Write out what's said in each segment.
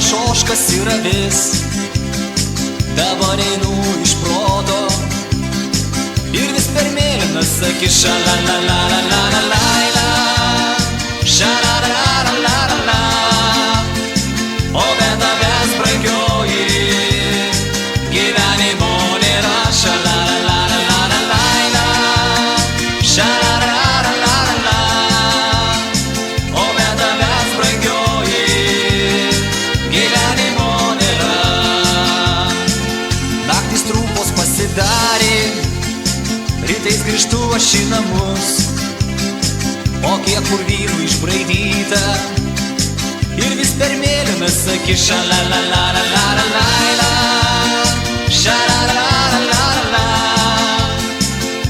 pas ožkas ir avis. Dabar einu iš proto ir vis per mėlyną saki šalalalalalalalaila, šalalalalalalala. O be tavęs brangioji gyvenimo nėra, šalalalalalalalaila, šalalalalalalala. O be tavęs brangioji gyvenimo nėra. Naktys trumpos pasidarė, rytais grįžtu aš į namus. O kiek kur vyrų išbraidyta ir vis per mėlyną saki šalalalalalalalaila, šalalalalalalala.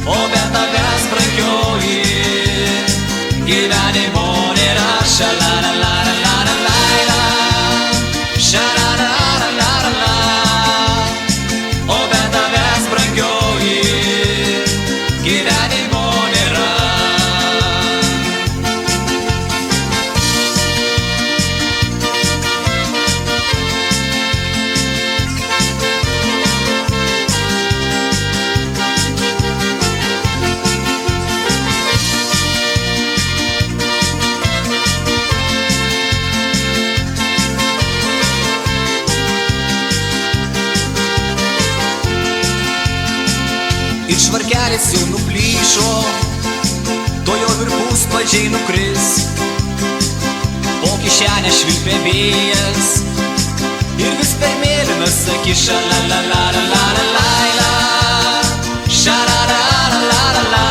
O be tavęs brangioji gyvenimo nėra, šalalalalalalala, šalalalalalalala. O be tavęs brangioji gyvenimo nėra. Ir švarkelis jau nuplyšo, to jo virpus padžiai nukris. Po kišenę švilpė vėjas ir vis per mėlyną saki šalalalalalalalaila, šalalalalalalala.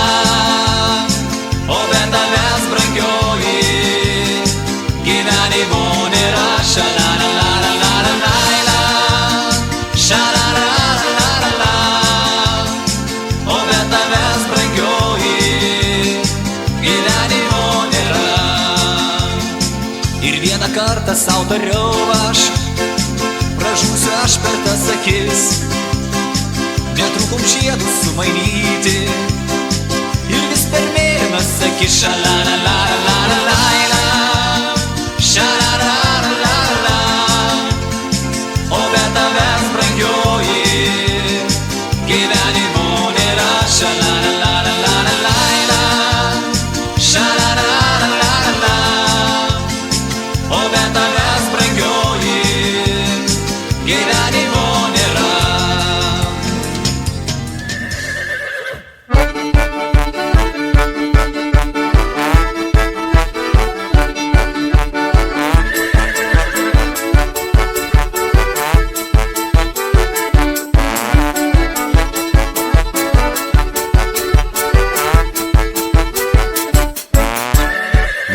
O be tavęs brangioji gyvenimo nėra, šalalalalalalala, šalalalalalalala. O be tavęs brangioji gyvenimo nėra. Ir vieną kartą sau tariau aš, pražūsiu aš per tas akis. Netrukom žiedus sumainyti ir vis per mėlyną saki šalalalalalalala, šalalalalalalala. O be tavęs brangioji gyvenimo nėra, šalalalalalalala, šalalalalalalala. O be tavęs brangioji gyvenimo nėra.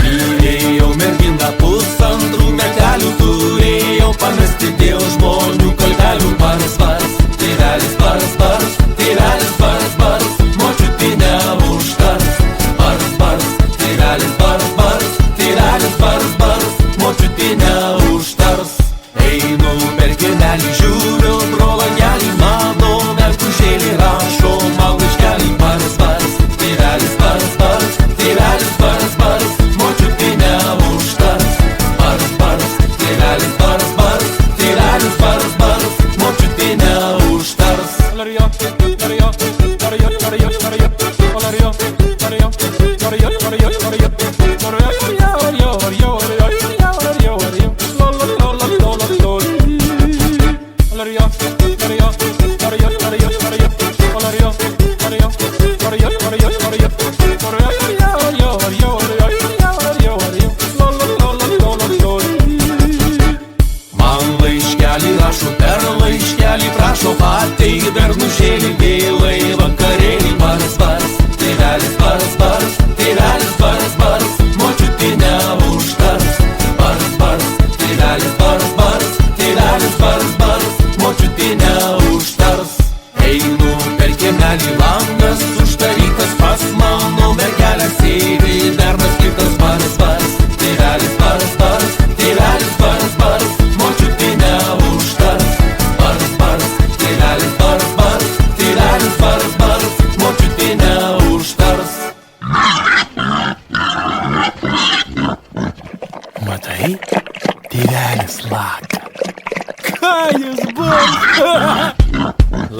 Mylėjau merginą pusantrų metelių, turėjau pamesti dėl žmonių kaltelių. Baras, baras, tėvelis, baras, baras, tėvelis, baras, baras, močiutė neužtars. Baras, baras, tėvelis, baras, baras, tėvelis, baras, baras, močiutė neužtars. Einu per kiemelį, žiūriu pro langelį, mano mergužėlė rašo man laiškelį. Baras, baras, tėvelis, baras, baras, tėvelis, baras, baras, močiutė neužtars. Baras, baras, tėvelis, baras, baras, tėvelis, baras, baras, močiutė neužtars. Man laiškelį rašo, per laiškelį prašo, ateik bernužėlį, vėlai vakarėlį. Baras, baras, tėvelis, baras, baras, tėvelis, baras, baras, močiutė neužtars. Baras, baras, tėvelis, baras, baras, tėvelis, baras, baras, močiutė neužtars. Einu per kiemelį, langas uždarytas, pas mano mergelę sėdi bernas kitas. Baras, baras, tėvelis, baras, baras, tėvelis, baras, baras, močiutė neužtars. Baras, baras, tėvelis, baras, baras, tėvelis, Ai, os bons!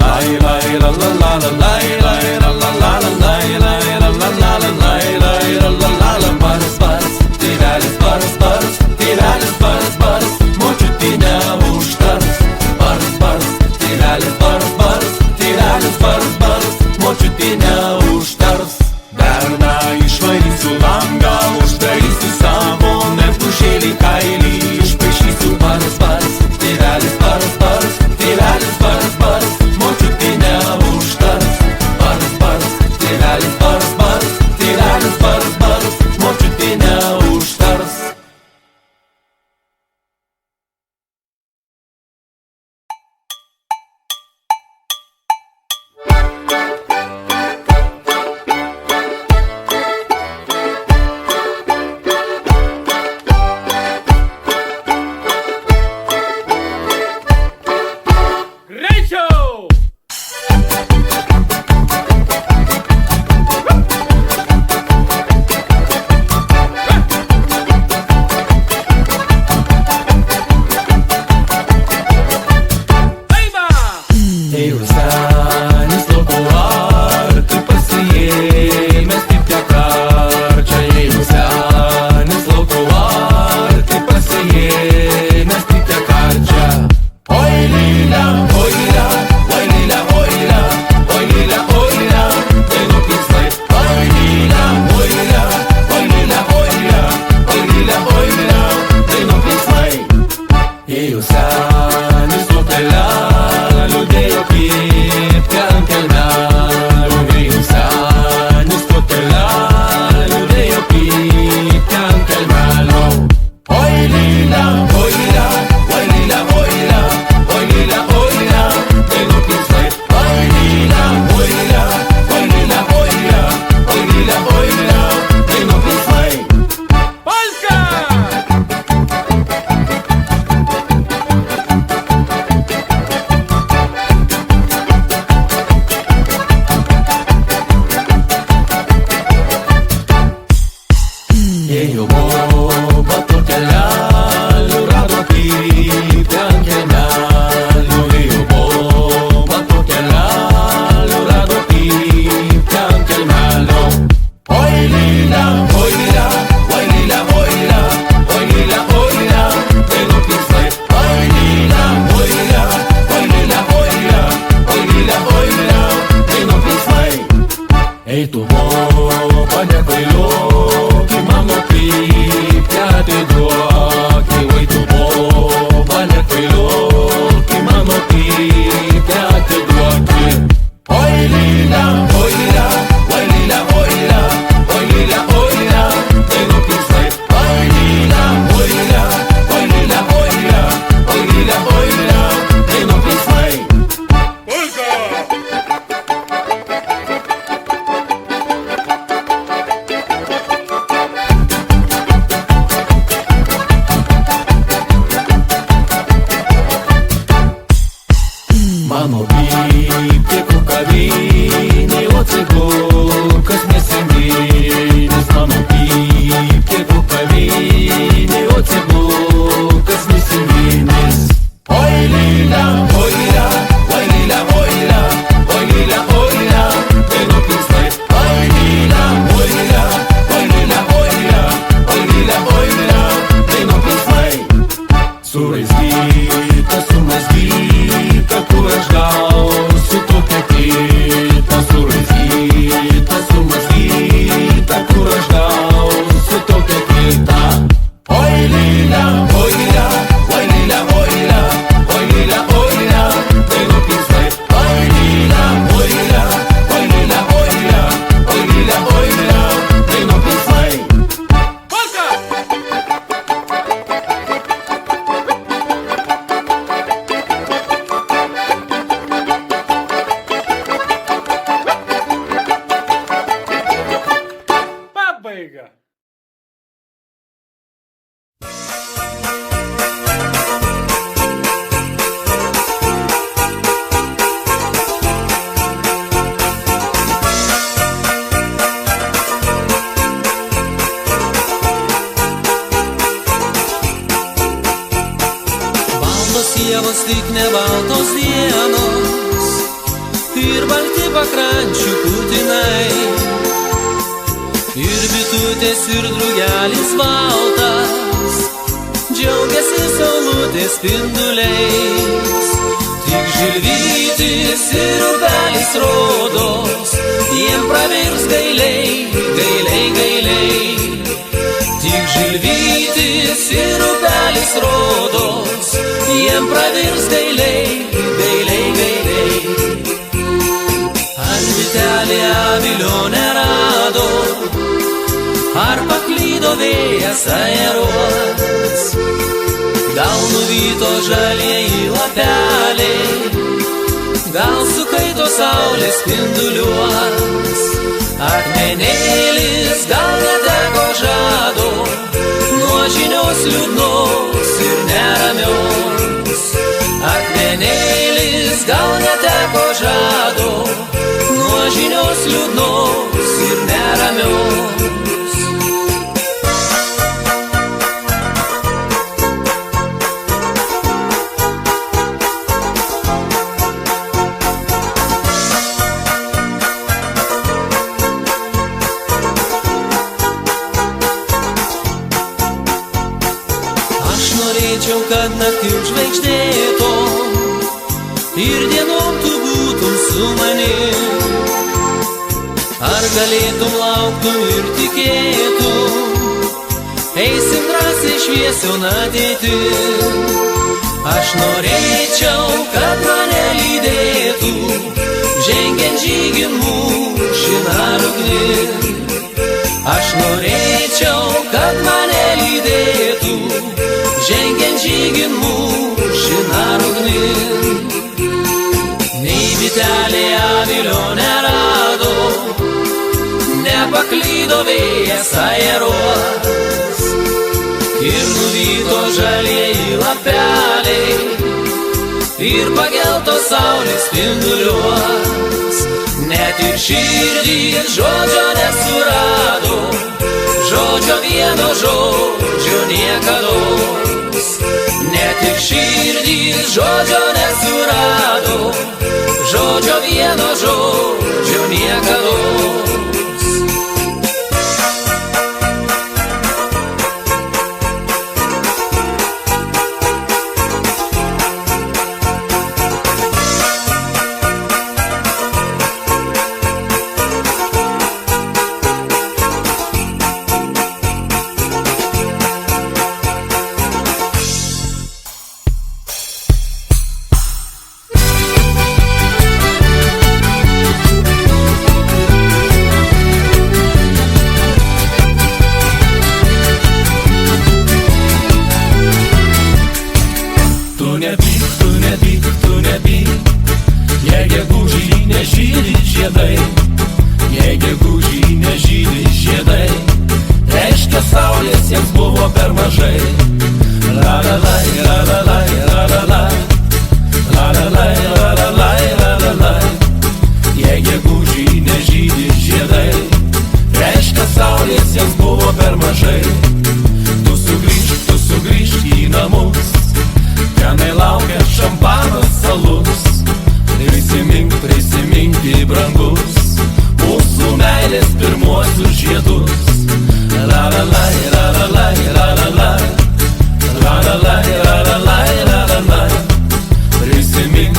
Lai lai la la la la lai lai la la la la lai lai la la la la lai lai la la la la baras baras tirales baras baras tirales baras baras močutinė užtars baras baras tirales baras baras tirales baras baras močutinė užtars berną išvarysiu langą uždarysiu savo mergužėlį kailį išpaišysiu baras baras tirales baras baras tirales baras baras močutinė užtars baras baras tirales baras baras tirales baras baras močutinė užtars Greičiau! Eina! Ei, senis lauko ar tu pasiėmęs stiprią karčią Ei, senis lauko ar tu pasiėmęs stiprią karčią Oi, lila, oi, lila, oi, lila, oi, lila, oi, lila, oi, lila, tai nupiksai Oi, lila, oi, lila, oi, lila, oi, lila, oi, lila, oi, lila, tai nupiksai Ei, senis upelė liūdėjo krypti ant kelmelių Ei, senis upelė liūdėjo krypti ant kelmelių Oi, lila, oi, lila, oi, lila, oi, lila, oi, lila, oi, lila, tai nupiksai Oi, lila, oi, lila, oi, lila, oi, lila, oi, lila, oi, lila, tai nupiksai Polka! Ėjo boba to kelelių, rado kryptį ant kelmelių Ėjo boba to kelelių, rado kryptį ant kelmelių Oi, lila, oi, lila, oi, lila, oi, lila, oi, lila, oi, lila, tai nupiksai Oi, lila, oi, lila, oi, lila, oi, lila, oi, lila, oi, lila, tai nupiksai Ei, tu boba nekvailiok į mano kryptį atiduok Oi, tu boba nekvailiok į mano kryptį atiduok Oi, lila, oi, lila, oi, lila, oi, lila, oi, lila, oi, lila, tai nupiksai Oi, lila, oi, lila, oi, lila, oi, lila, oi, lila, oi, lila, tai nupiksai Polka! Mano pypkė kavinėj, o cegukas neseninis Mano pypkė kavinėj, o cegukas neseninis Oi, lila, oi, lila, oi, lila, oi, lila, oi, lila, oi, lila, tai nupiksai Oi, lila, oi, lila, oi, lila, oi, lila, oi, lila, oi, lila, tai nupiksai Suraizgyta, sumazgyta, kur aš gausiu tokią kitą Suraizgyta, sumazgyta, kur aš gausiu tokią kitą Oi, lila, oi, lila, oi, lila, oi, lila, oi, lila, oi, lila, tai nupiksai Oi, lila, oi, lila, oi, lila, oi, lila, oi, lila, oi, lila, tai nupiksai Polka! Baltos sievos tik ne baltos dienos ir balti pakrančių putinai, ir bitutės ir drugelis baltas džiaugiasi saulutės spinduliais. Tik žilvytis ir upelis rodos jiem pravirs gailiai, gailiai, gailiai. Tik žilvytis ir upelis rodos jiem pravirs gailiai, gailiai, gailiai. Ar bitelė avilio nerado, ar paklydo vėjas aeruos, gal nuvyto žalieji lapeliai, gal sukaito saulės spinduliuos. Akmenėlis gal neteko žado nuo žinios liūdnos ir neramios. Akmenėlis gal neteko žado nuo žinios liūdnos ir neramios. Norėčiau, kad naktim žvaigždėtom ir dienom tu būtum su manim. Ar galėtum, lauktum ir tikėtum, eisim drąsiai šviesion ateitin. Aš norėčiau, kad mane lydėtų, žengiant žygin mūšin ar ugnin. Aš norėčiau, kad mane lydėtų, žengiant žygin mūšin ar ugnin. Nei bitelė avilio nerado, nepaklydo vėjas aeruos, ir nuvyto žalieji lapeliai, ir pageltos saulės spinduliuos. Net ir širdys žodžio nesurado, žodžio vieno žodžio niekados. Net ir širdys žodžio nesurado, žodžio vieno žodžio niekados. Jei gegužį nežydi žiedai, jei gegužį nežydi žiedai, reiškia saulės jiems buvo per mažai. La la la, la la la, la la la, la la la, la la la, la la la. Jei gegužį nežydi žiedai, reiškia saulės jiems buvo per mažai. Tu sugrįžk į namus, tenai laukia šampanas salus. Prisimink, brangus, mūsų meilės pirmuosius žiedus. La la la, la la la, la la la, la la la, la la la, la la la. Prisimink,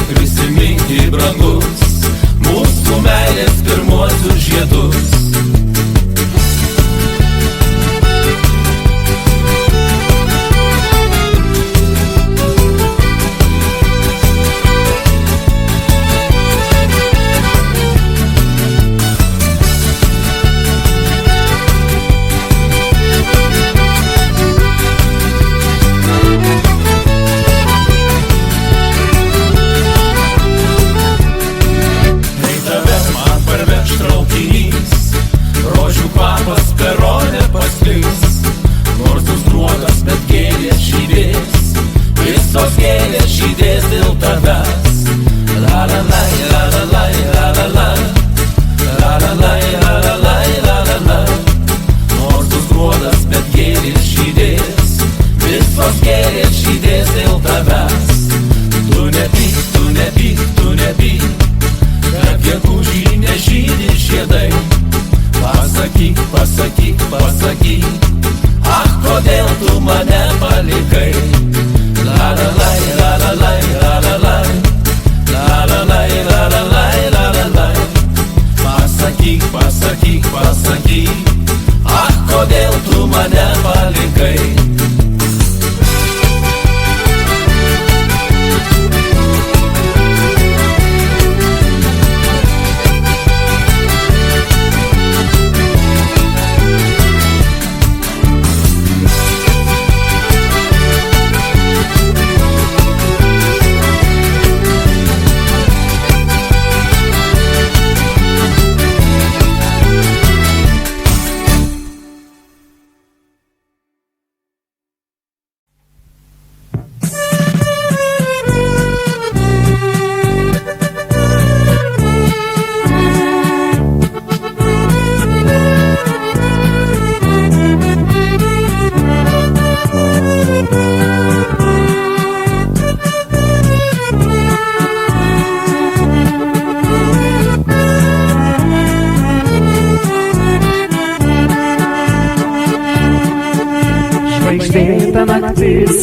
brangus, mūsų meilės pirmuosius žiedus. gėlės žydės, visos gėlės žydės dėl tavęs.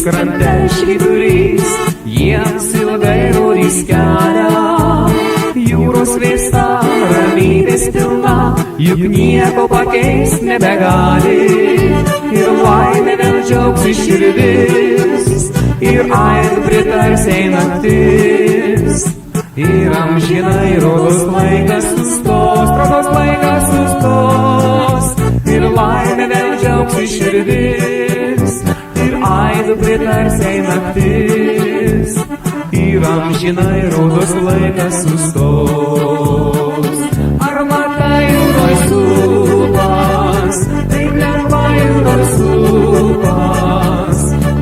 krante švyturys, jiems ilgai rodys kelią. Jūros vėsta, ramybės pilna, juk nieko pakeist nebegali. Ir laimė vėl džiaugsis širdis, ir aid pritarsiai naktis. Ir amžinai rodos laikas sustos, rodos laikas sustos. Ir laimė vėl džiaugsis širdis, ir aid pritarsiai naktis. Ir amžinai rodos laikas sustos. Ar matai jūroj supas, taip lengva jūroj supas.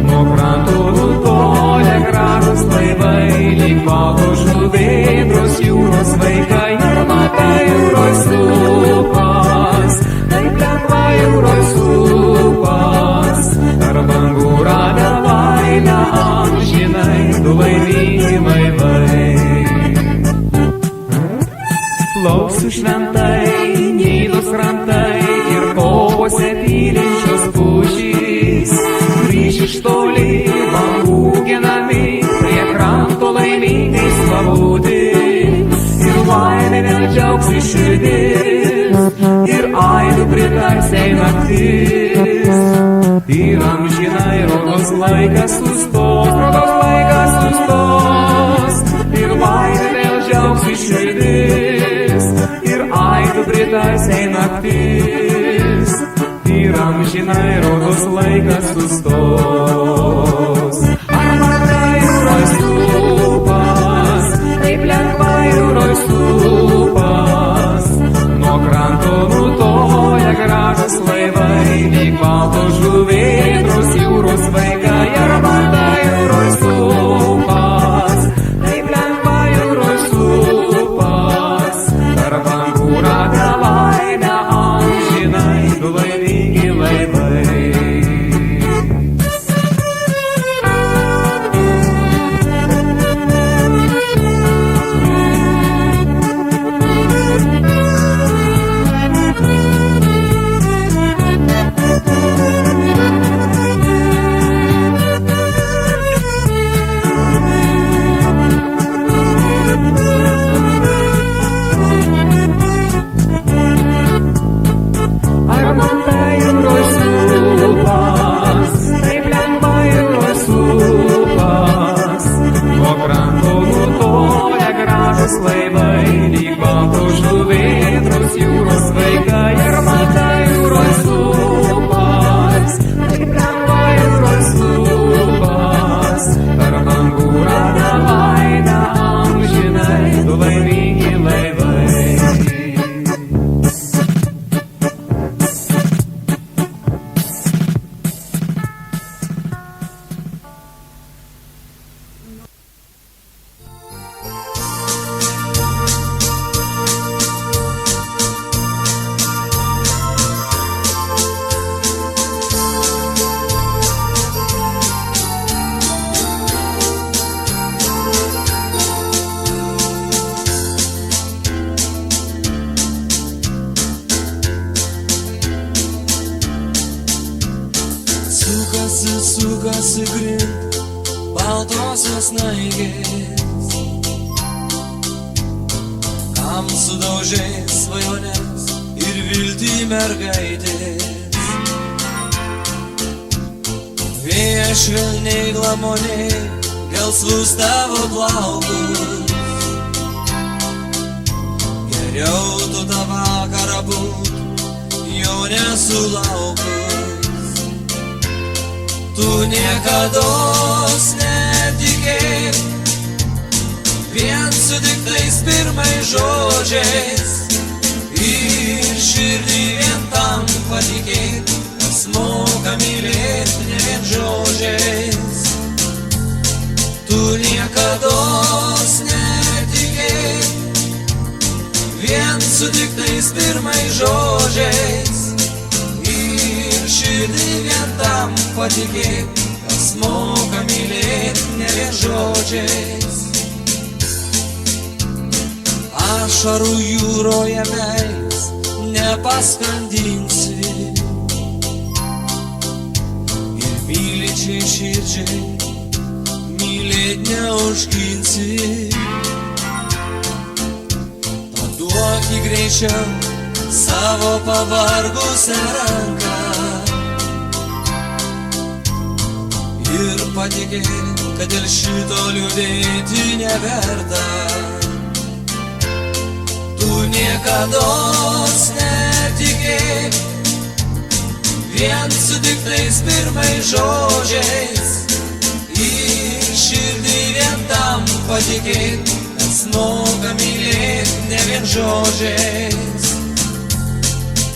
Nuo kranto nutolę gražūs laivai, lyg baltos žuvėdros jūros vaikai. Ar matai jūroj supas, taip lengva jūroj supas. Ar bangų rada laimę amžinai, du laimingi laivai. Plauksiu šventai, Nidos krantai ir kovose pylinčios pušys. Grįš iš toli, bangų genami, prie kranto laimingais pabūti. Ir laimė vėl džiaugsis širdis, ir aidu pritarsiai naktis. Ir amžinai rodos laikas sustos, rodos laikas sustos. Ir laimė vėl džiaugsis širdis, ir aidu pritarsiai naktis. Ir amžinai rodos laikas sustos. Ar matai jūroj supas, taip lengva jūroj supas. Nuo kranto nutolę gražūs laivai, lyg baltos žuvėdros jūros vaikai. Ar matai jūroj supas, taip lengva jūroj supas. Tarp bangų rada laimę amžinai, du laimingi laivai. Sukasi grint baltosios snaigės, kam sudaužė svajonės ir viltį mergaitės. Vėjas švelniai glamoniai gelsvus tavo plaukus. Geriau tu tą vakarą būt, jo nesulaukus. Tu niekados netikėk vien sutiktais pirmais žodžiais ir širdį vien tam patikėk, kas moka mylėt ne vien žodžiais. Tu niekados netikėk vien sutiktais pirmais žodžiais ir širdį vien tam patikėk, kas moka mylėt ne vien žodžiais. Ašarų jūroje meilės nepaskandinsi ir myli pačiai širdžiai mylėt neužginsi. Paduok į greičiau savo pavargusią ranką ir patikėk, kad dėl šito liūdėti neverta. Tu niekados netikėk vien sutiktais pirmais žodžiais, į širdį vien tam patikėk, kas moka mylėt ne vien žodžiais.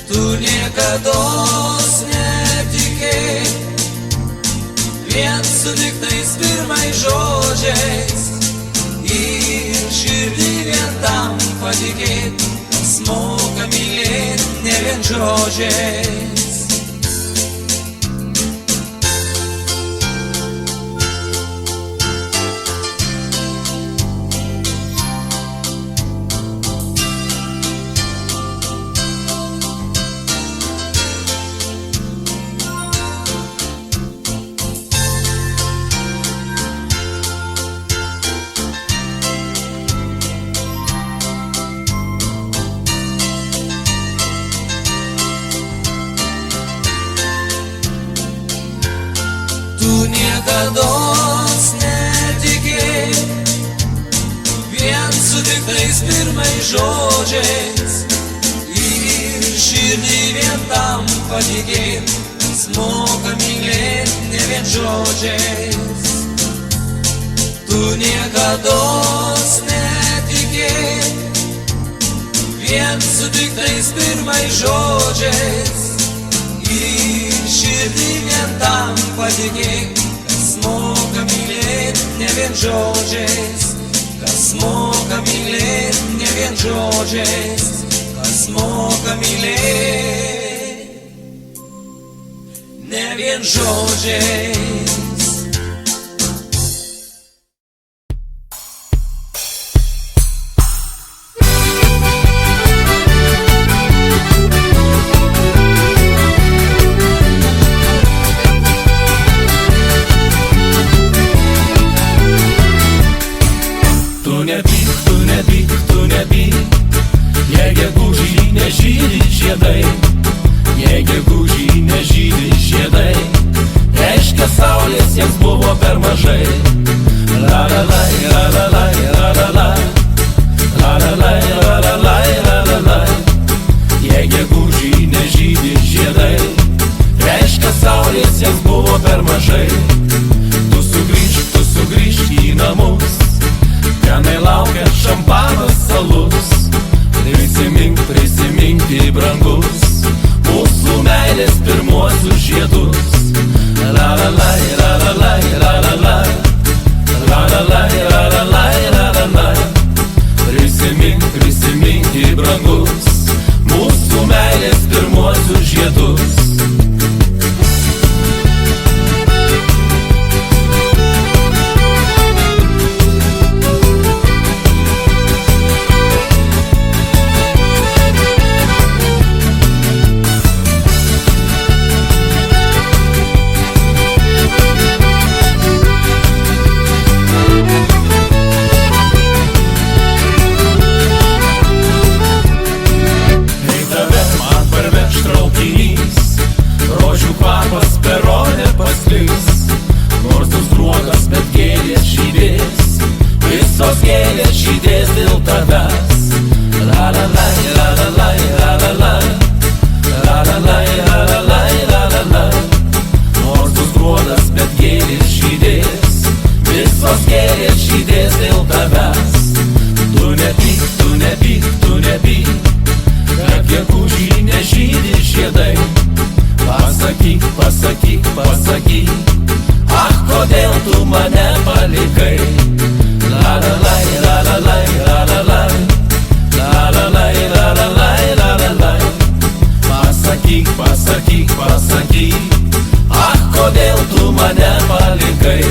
Tu niekados netikėk vien sutiktais pirmais žodžiais, į širdį vien tam patikėk, kas moka mylėt ne vien žodžiais. Tu niekados netikėk vien sutiktais pirmais žodžiais, ir širdį vien tam patikėk, kas moka mylėt ne vien žodžiais. Tu niekados netikėk vien sutiktais pirmais žodžiais, ir širdį vien tam patikėk, kas moka mylėt ne vien žodžiais, kas moka mylėt ne vien žodžiais, kas moka mylėt ne vien žodžiais. Tu nebyk, jei gegužį nežydi žiedai, jei gegužį nežydi žiedai, reiškia saulės jiems buvo per mažai. La la la la la la la la la la la la la la la la la. Jei gegužį nežydi žiedai, reiškia saulės jiems buvo per mažai. Tu sugrįžk į namus, tenai laukia šampanas salus. Prisimink, brangus, mūsų meilės pirmuosius žiedus. La la la la la la la la la la la la la la la la la. Prisimink, brangus, mūsų meilės pirmuosius žiedus. Visos gėlės žydės dėl tavęs. La la la la la la la la la la la la la la la la la. Nors bus gruodas, bet gėlės žydės. Visos gėlės žydės dėl tavęs. Tu nepyk, kad gegužį nežydi žiedai. Pasakyk, ach, kodėl tu mane palikai. La la la la la la la la la la la la la la la la la. Pasakyk, ach, kodėl tu mane palikai.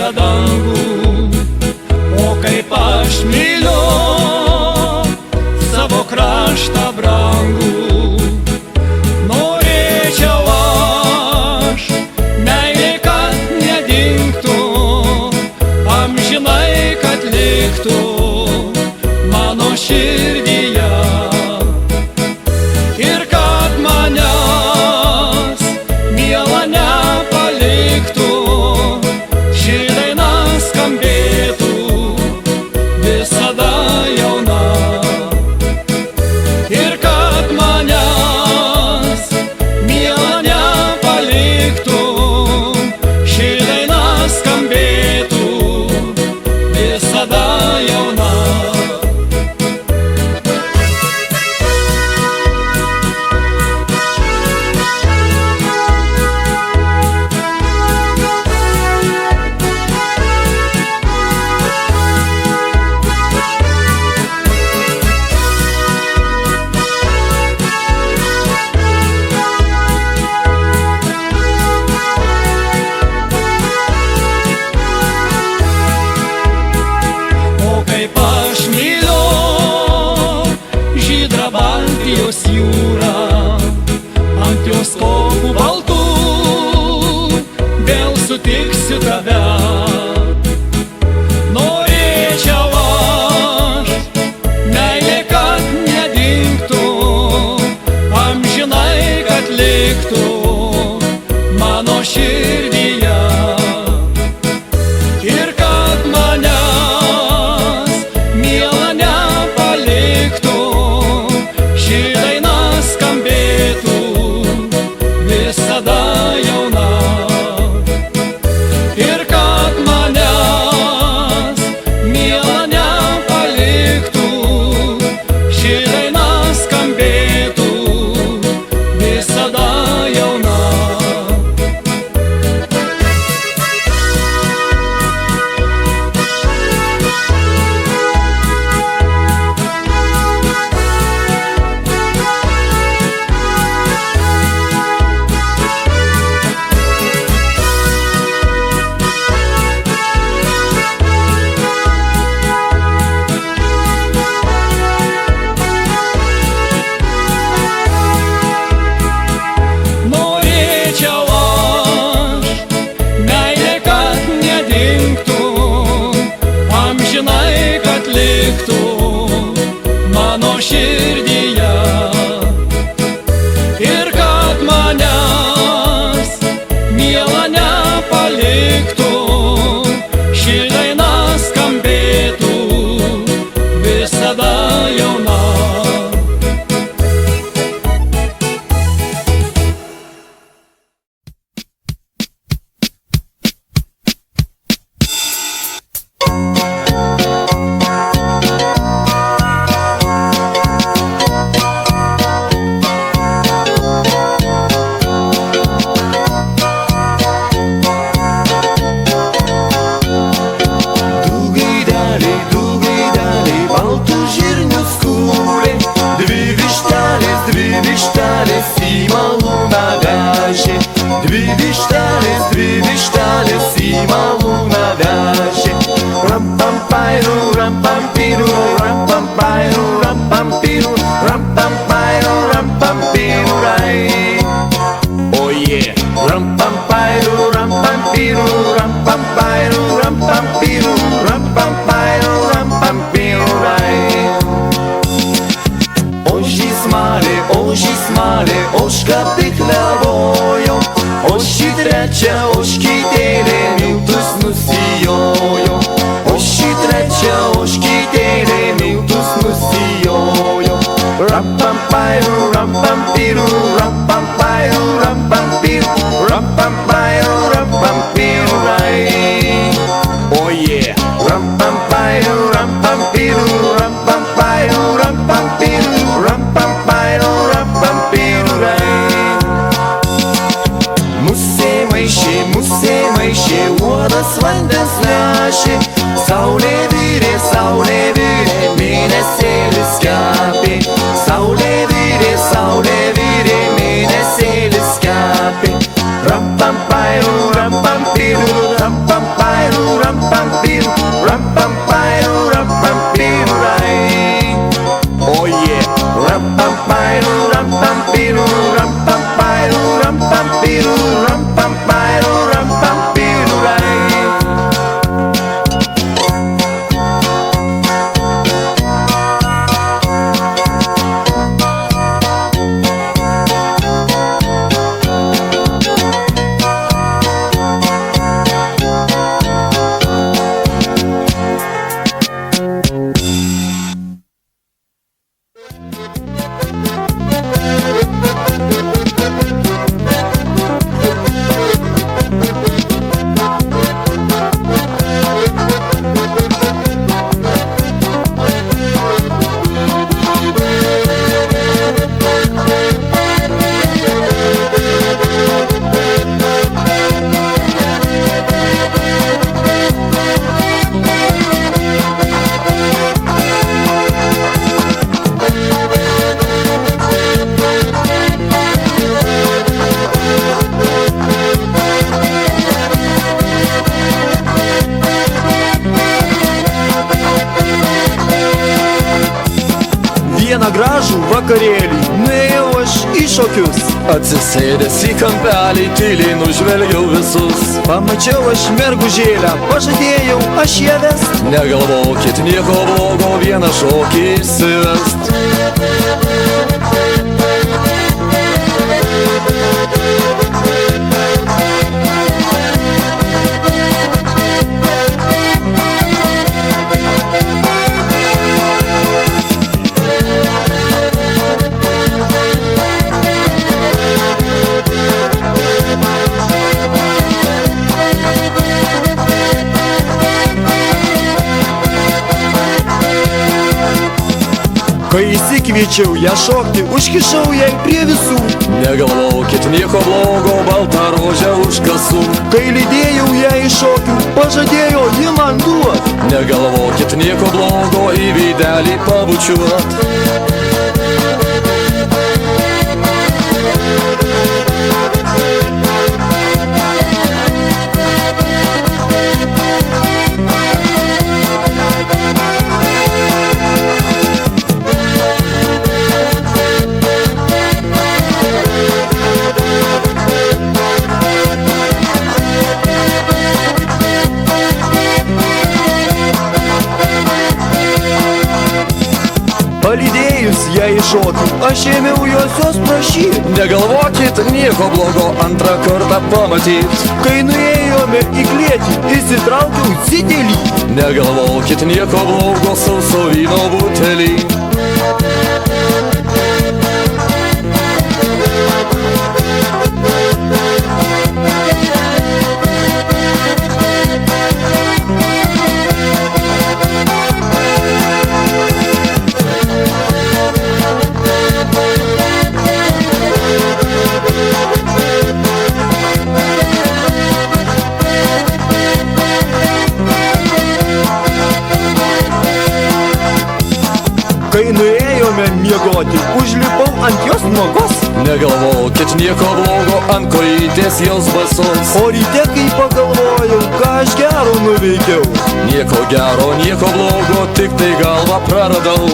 visą dangų. O kaip aš myliu savo kraštą brangų, norėčiau aš meilė, kad nedingtų, amžinai, kad liktų mano širdyje. Ir kad manęs miela nepaliktų, ši daina skambėtų visada jauna. Ir kad manęs miela nepaliktų, ši daina skambėtų visada jauna. Baltijos jūra, ant jos kopų baltų vėl sutiksiu tave. Norėčiau aš meilė, kad nedingtų, amžinai, kad liktų mano širdyje. Ir kad manęs miela nepaliktų, ši daina skambėtų visada jauna. Ir kad manęs miela nepaliktų, ši daina skambėtų visada jauna. Amžinai, kad liktų mano širdyje. Ir kad manęs miela nepaliktų, ši daina skambėtų visada jauna. Dvi vištelės į malūną vežė. Rampampairu, rampampiru, rampampairu, rampampiru, rampampairu, rampampirurai. Oje! Rampampairu, rampampiru, rampampairu, rampampiru, rampampairu, rampampirurai. Oži smalė, ožka pikliavojo, oši trečia, ožkytėlė miltus nusijojo. Oši trečia, ožkytėlė miltus nusijojo. Rampampairu, rampampiru, rampampairu, rampampiru, rampampairu, rampampirurai. Oje! Rampampairu, rampampiru, rampampairu, rampampiru, rampampairu, rampampirurai. Musė maišė, uodas vandens nešė. Saulė virė, mėnesėlis kepė. Saulė virė, mėnesėlis kepė. Rampampairu, rampampiru, rampampairu, vakarėlį, nuėjau aš į šokius. Atsisėdęs į kampelį, tyliai nužvelgiau visus. Pamačiau aš mergužėlę, pažadėjau aš ją vest. Negalvokit nieko blogo, vieną šokį išsivest. Kai įsikviečiau ją šokti, užkišau jai prie visų. Negalvokit nieko blogo, baltą rožę už kasų. Kai lydėjau ją į šokių, pažadėjo ji man duot. Negalvokit nieko blogo, į veidelį pabučiuot. Palydėjus ją į šokį, aš ėmiau jos prašyti. Negalvokit nieko blogo, antrą kartą pamatyt. Kai nuėjome į klėtį, įsitraukiau cidelį. Negalvokit nieko blogo, sauso vyno butelį. Kai nuėjome miegoti, užlipau ant jos nuogos. Negalvokit nieko blogo, ant kojytės jos basos. O ryte, kai pagalvojau, ką aš gero nuveikiau. Nieko gero, nieko blogo, tik tai galvą praradau.